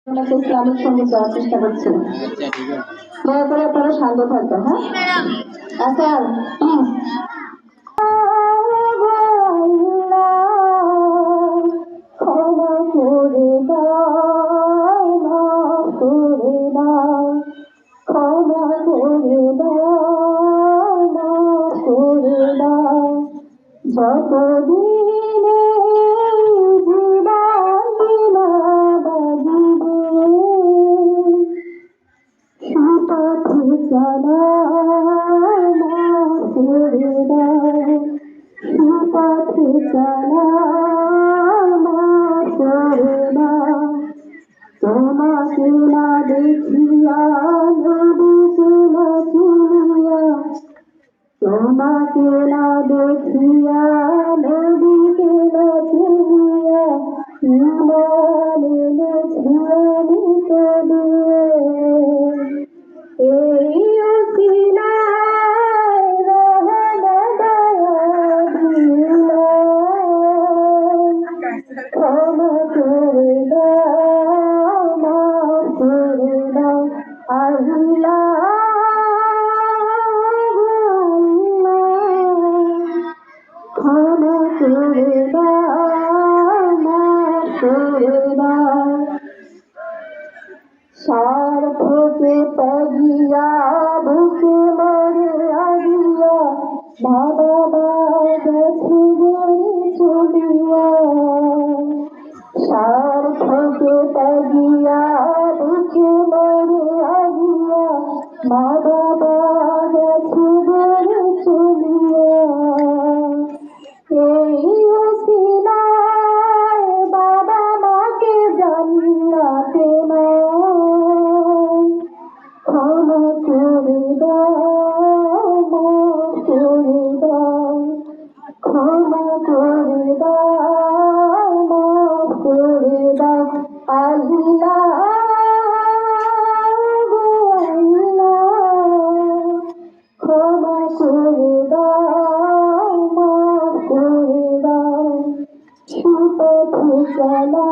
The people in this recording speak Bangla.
ইসলামিক সঙ্গীত গাওয়ার চেষ্টা করছি। দয়া করে আপনারা শান্ত থাকবেন। হ্যাঁ, আচ্ছা প্লিজ। ক্ষমা করে দাও, মাফ করে দাও, ক্ষমা করে দাও, মাফ করে দাও, যতদিনে জীবন বিনা বাজিবে সুপথে চলা, মাফ করে দাও, সুপথে চলা, মাফ করে দাও, তোমাকে না দেখিয়া নদীকে না চিনিয়া, তোমাকে না দেখিয়া নদীকে না চিনিয়া ইমান এনেছি আমি তবে। এই উসিলায় রহম দয়া দিলাম, ক্ষমা করে দাও, মাফ করে দাও, আল্লাহ ক্ষমা করে দাও, মাফ করে দাও। স্বার্থকে ত্যাগিয়া বুকে মরে আগিয়া বাবা গেছে গড়ে চলিয়া, স্বার্থকে ত্যাগিয়া বুকে মরে আগিয়া বাবা গেছে গড়ে চলিয়া। এই উসিলায় বাবা মাকে জান্নাতে নাও, ক্ষমা করে দাও, মাফ করে দাও, ক্ষমা করে দাও, মাফ করে দাও, আল্লাহ ক্ষমা করে দাও, মাফ করে দাও, সুপথে চলা।